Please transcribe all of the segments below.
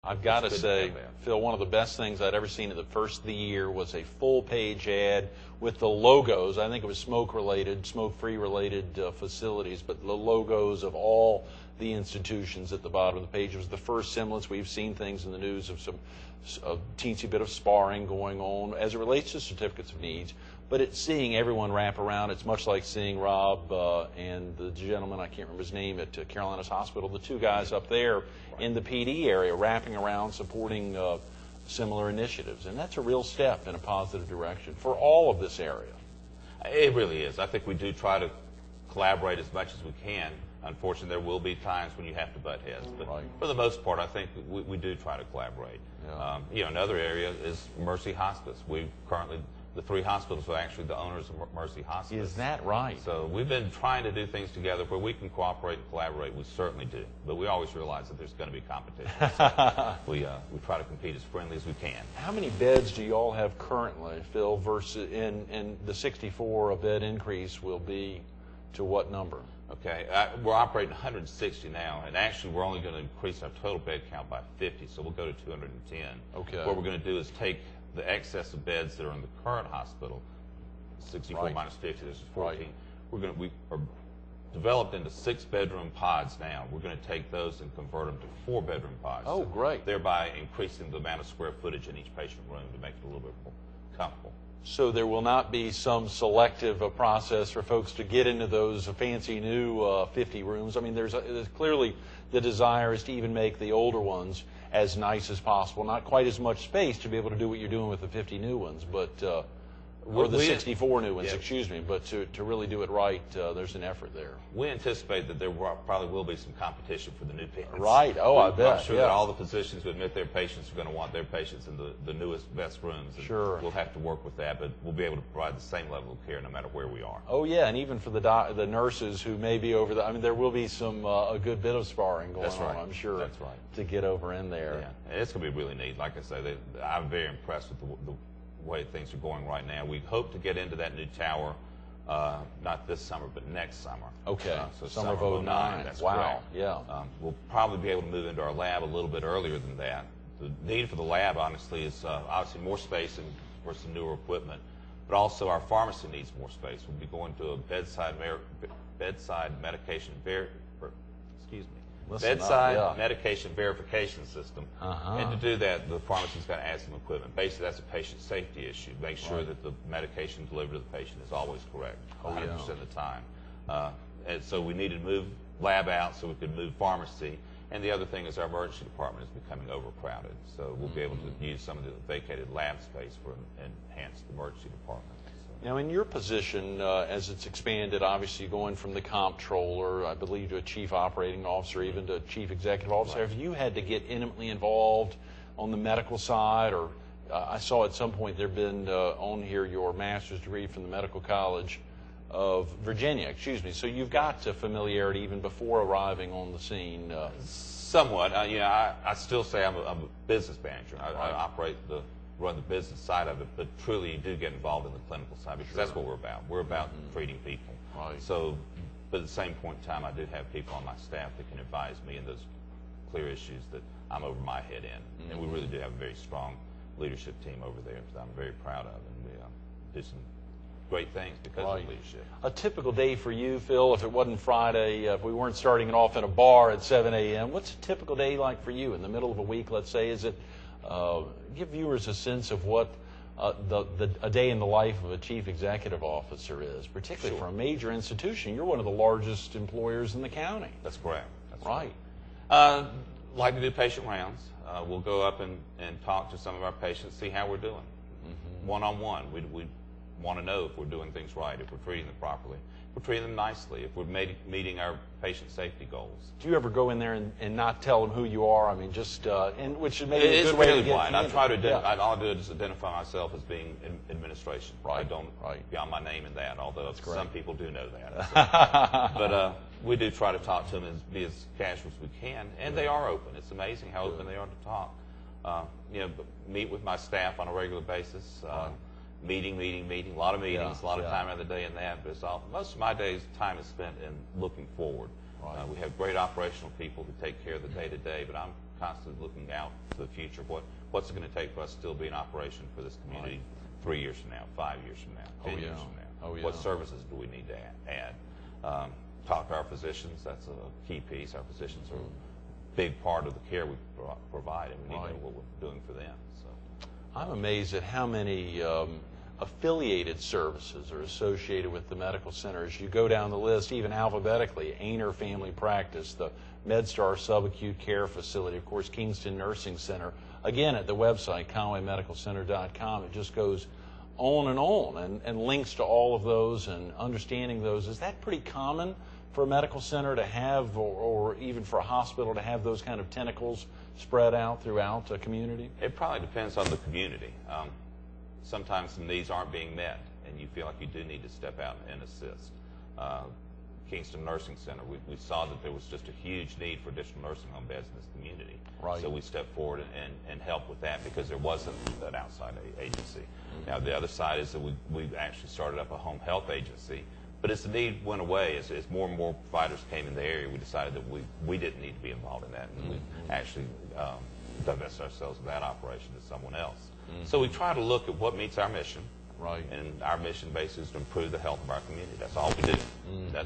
I've got to say, Phil, one of the best things I'd ever seen at the first of the year was a full-page ad with the logos. I think it was smoke-related, smoke-free related facilities, but the logos of all the institutions at the bottom of the page. It was the first semblance. We've seen things in the news of a teensy bit of sparring going on as it relates to certificates of needs, but it's seeing everyone wrap around. It's much like seeing Rob and the gentleman, I can't remember his name, at Carolina's Hospital, the two guys up there in the PD area wrapping around supporting similar initiatives. And that's a real step in a positive direction for all of this area. It really is. I think we do try to collaborate as much as we can. Unfortunately, there will be times when you have to butt heads, but for the most part, I think we do try to collaborate. Yeah. You know, another area is Mercy Hospice. We currently, the 3 hospitals are actually the owners of Mercy Hospice. Is that right? So we've been trying to do things together where we can cooperate and collaborate. We certainly do, but we always realize that there's going to be competition. So we try to compete as friendly as we can. How many beds do you all have currently, Phil, versus in the 64 a bed increase will be to what number? Okay, we're operating 160 now, and actually we're only going to increase our total bed count by 50, so we'll go to 210. Okay. What we're going to do is take the excess of beds that are in the current hospital, 64 minus 50, this is 14. Right. We are developed into 6-bedroom pods now. We're going to take those and convert them to 4-bedroom pods. Oh, so great. Thereby increasing the amount of square footage in each patient room to make it a little bit more comfortable. So there will not be some selective process for folks to get into those fancy new 50 rooms. I mean, there's clearly the desire is to even make the older ones as nice as possible. Not quite as much space to be able to do what you're doing with the 50 new ones, but or the 64 new ones, excuse me. But to really do it right, there's an effort there. We anticipate that there probably will be some competition for the new patients. Right. Oh, I bet. I'm sure that all the physicians who admit their patients are going to want their patients in the newest, best rooms. And sure. We'll have to work with that, but we'll be able to provide the same level of care no matter where we are. Oh, yeah, and even for the nurses who may be over I mean, there will be some a good bit of sparring going on, I'm sure. That's right. To get over in there. Yeah, and it's going to be really neat. Like I say, I'm very impressed with the way things are going right now. We hope to get into that new tower not this summer, but next summer. Okay, so summer of 09. That's wow, correct. Yeah. We'll probably be able to move into our lab a little bit earlier than that. The need for the lab, honestly, is obviously more space and for some newer equipment, but also our pharmacy needs more space. We'll be going to a bedside medication medication verification system. And to do that, the pharmacy's got to add some equipment. Basically, that's a patient safety issue. Make sure that the medication delivered to the patient is always correct, 100% of the time. And so we needed to move lab out so we could move pharmacy. And the other thing is our emergency department is becoming overcrowded. So we'll be able to use some of the vacated lab space for an enhanced emergency department. Now, in your position, as it's expanded, obviously going from the comptroller, I believe, to a chief operating officer, even to a chief executive officer, have you had to get intimately involved on the medical side? Or I saw at some point there had been on here your master's degree from the Medical College of Virginia, excuse me. So you've got familiarity even before arriving on the scene. Somewhat. I still say I'm a business manager. I run the business side of it, but truly you do get involved in the clinical side because that's what we're about. We're about treating people. Right. So, but at the same point in time, I do have people on my staff that can advise me in those clear issues that I'm over my head in. And we really do have a very strong leadership team over there that I'm very proud of, and we do some great things because of leadership. A typical day for you, Phil, if it wasn't Friday, if we weren't starting it off in a bar at 7 a.m., what's a typical day like for you in the middle of a week, let's say? Is it give viewers a sense of what a day in the life of a chief executive officer is, particularly for a major institution. You're one of the largest employers in the county. That's correct. That's right. Like to do patient rounds. We'll go up and talk to some of our patients, see how we're doing. One-on-one. We want to know if we're doing things right, if we're treating them properly, if we're treating them nicely, if we're meeting our patient safety goals. Do you ever go in there and not tell them who you are? I mean, just which is maybe a good way to get blind. I try to. All I do is identify myself as being administration. Right. I don't beyond my name in that. Although some people do know that. But we do try to talk to them and be as casual as we can, and they are open. It's amazing how open they are to talk. Meet with my staff on a regular basis. Meeting, a lot of meetings, a lot of time out of the day in that, but most of my day's time is spent in looking forward. We have great operational people who take care of the day-to-day, but constantly looking out to the future. What's it going to take for us to still be in operation for this community 3 years from now, 5 years from now, 10 years from now? Oh, yeah. What services do we need to add? Talk to our physicians. That's a key piece. Our physicians are a big part of the care we provide, and we need to know what we're doing for them. So, I'm amazed at how many affiliated services are associated with the medical center. As you go down the list, even alphabetically, Ainer Family Practice, the MedStar Subacute Care Facility, of course, Kingston Nursing Center. Again, at the website, conwaymedicalcenter.com, it just goes on and links to all of those and understanding those. Is that pretty common for a medical center to have, or even for a hospital to have those kind of tentacles spread out throughout a community? It probably depends on the community. Sometimes some needs aren't being met, and you feel like you do need to step out and assist. Kingston Nursing Center, we saw that there was just a huge need for additional nursing home beds in this community. Right. So we stepped forward and helped with that because there wasn't an outside agency. Mm-hmm. Now, the other side is that we actually started up a home health agency, but as the need went away, as more and more providers came in the area, we decided that we didn't need to be involved in that, and we actually divested ourselves of that operation to someone else. So we try to look at what meets our mission. Right. And our mission base is to improve the health of our community. That's all we do.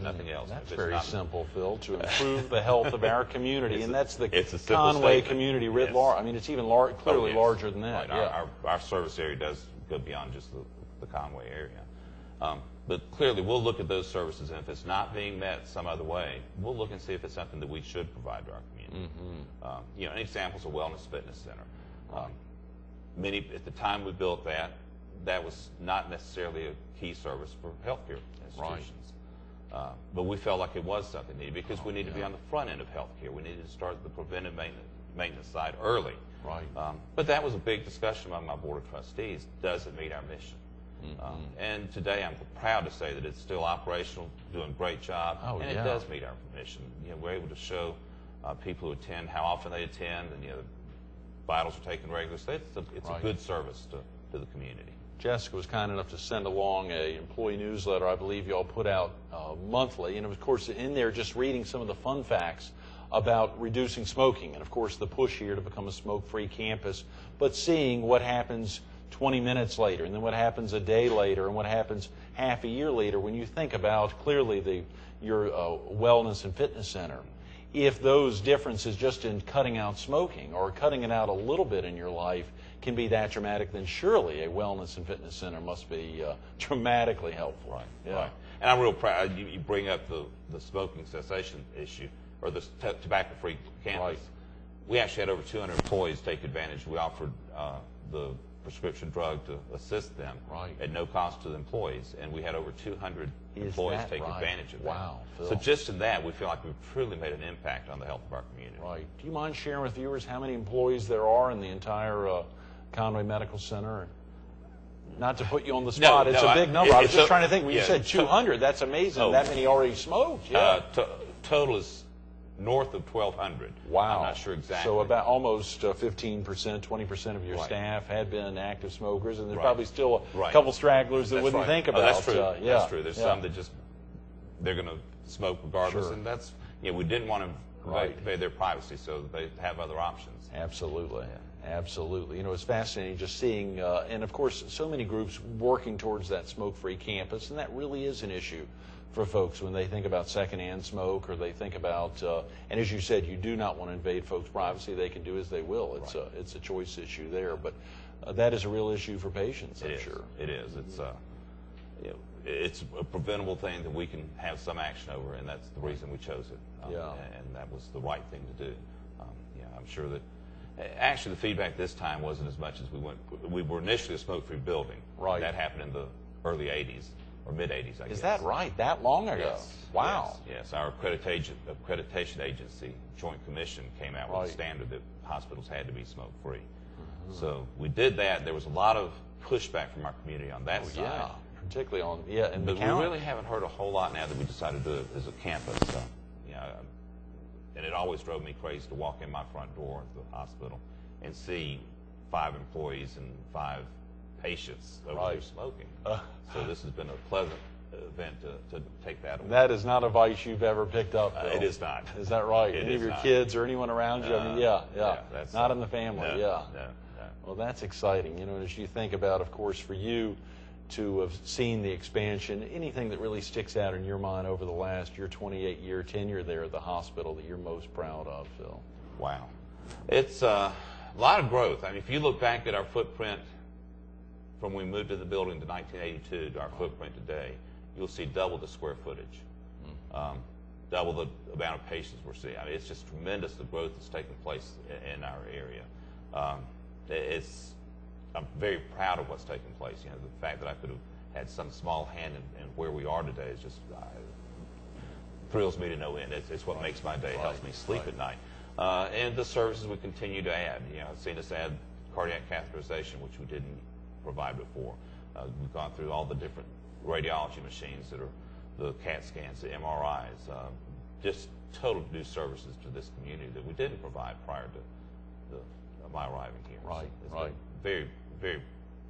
Nothing else. That's very simple, Phil, to improve the health of our community. And that's the Conway community writ large. I mean, it's even clearly larger than that. Right. Our service area does go beyond just the Conway area. But clearly, we'll look at those services, and if it's not being met some other way, we'll look and see if it's something that we should provide to our community. An example is a wellness fitness center. At the time we built that was not necessarily a key service for healthcare institutions. But we felt like it was something needed because we need to be on the front end of healthcare. We needed to start the preventive maintenance side early. Right. But that was a big discussion among my board of trustees. Does it meet our mission? And today I'm proud to say that it's still operational, doing a great job, it does meet our mission. We're able to show people who attend how often they attend, and the vitals are taken regularly. So it's a good service to the community. Jessica was kind enough to send along a employee newsletter I believe you all put out monthly, and of course in there just reading some of the fun facts about reducing smoking, and of course the push here to become a smoke-free campus, but seeing what happens 20 minutes later, and then what happens a day later, and what happens half a year later when you think about clearly your wellness and fitness center. If those differences just in cutting out smoking or cutting it out a little bit in your life can be that dramatic, then surely a wellness and fitness center must be dramatically helpful. Right. Yeah. Right. And I'm real proud. You bring up the smoking cessation issue, or the tobacco-free campus. Right. We actually had over 200 employees take advantage. We offered the prescription drug to assist them at no cost to the employees, and we had over 200 employees take advantage of that. Wow, Phil. So just in that, we feel like we've truly made an impact on the health of our community. Right. Do you mind sharing with viewers how many employees there are in the entire Conway Medical Center? Not to put you on the spot, it's a big number. I was just trying to think. When you said 200, that's amazing. That many already smoked. Yeah. Total is north of 1,200. Wow. I'm not sure exactly. So about almost 15%, 20% of your staff had been active smokers, and there's probably still a couple stragglers that wouldn't think about it. That's true. That's true. There's some that just, they're going to smoke regardless, and that's, we didn't want to invade their privacy, so they have other options. Absolutely. Absolutely. It's fascinating just seeing, and of course, so many groups working towards that smoke-free campus, and that really is an issue for folks when they think about secondhand smoke, or they think about, and as you said, you do not want to invade folks' privacy. They can do as they will. It's a choice issue there, but that is a real issue for patients, I'm sure. It is. It's a preventable thing that we can have some action over, and that's the reason we chose it. And that was the right thing to do. I'm sure that actually the feedback this time wasn't as much as we were initially a smoke-free building. Right. That happened in the early 80s. Or mid-80s, I guess. Is that right? That long ago? Yes. Wow. Yes. Our accreditation agency, Joint Commission, came out with a standard that hospitals had to be smoke-free. So we did that. There was a lot of pushback from our community on that side. Yeah, particularly on, but we really haven't heard a whole lot now that we decided to do it as a campus. And it always drove me crazy to walk in my front door at the hospital and see 5 employees and 5 patients over there smoking. So this has been a event to take that away. That is not advice you've ever picked up, Phil. It is not. Is that right? It Any is of your not. kids or anyone around you? I mean, yeah. That's not in the family, no. Well, that's exciting. You know, as you think about, of course, for you to have seen the expansion, anything that really sticks out in your mind over the last your 28-year tenure there at the hospital that you're most proud of, Phil? Wow. It's a lot of growth. I mean, if you look back at our footprint from when we moved to the building to 1982 to our footprint today, you'll see double the square footage, double the amount of patients we're seeing. I mean, it's just tremendous, the growth that's taking place in our area. I'm very proud of what's taking place. You know, the fact that I could have had some small hand in where we are today is just thrills me to no end. It's what makes my day, helps me sleep at night. And the services we continue to add. You know, I've seen us add cardiac catheterization, which we didn't provide before. We've gone through all the different radiology machines that are the CAT scans, the MRIs, just total new services to this community that we didn't provide prior to my arriving here. Right, It's right. been very, very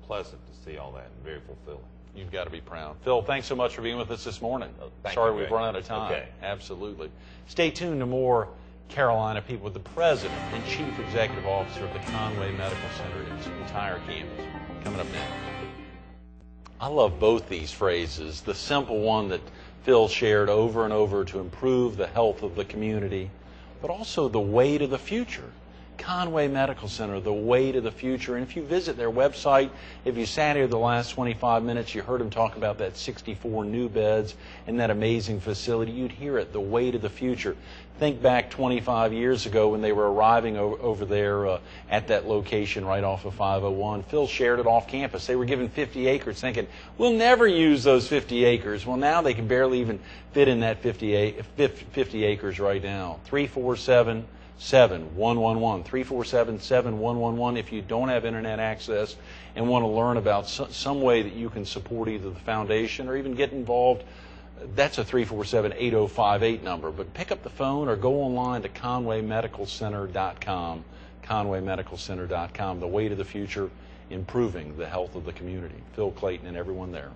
pleasant to see all that and very fulfilling. You've got to be proud. Phil, thanks so much for being with us this morning. Thank Sorry you, we've Greg. run out of time. Okay. Absolutely. Stay tuned to more Carolina People with the President and Chief Executive Officer of the Conway Medical Center and its entire campus. Coming up next. I love both these phrases. The simple one that Phil shared over and over to improve the health of the community, but also the way to the future. Conway Medical Center, the way to the future. And if you visit their website, if you sat here the last 25 minutes, you heard them talk about that 64 new beds and that amazing facility, you'd hear it, the way to the future. Think back 25 years ago when they were arriving over there at that location right off of 501. Phil shared it off campus. They were given 50 acres thinking, we'll never use those 50 acres. Well, now they can barely even fit in that 50 acres right now. 347-7111, 347-7111. If you don't have internet access and want to learn about some way that you can support either the foundation or even get involved, that's a 347-8058 number. But pick up the phone or go online to conwaymedicalcenter.com, conwaymedicalcenter.com, the way to the future, improving the health of the community. Phil Clayton and everyone there.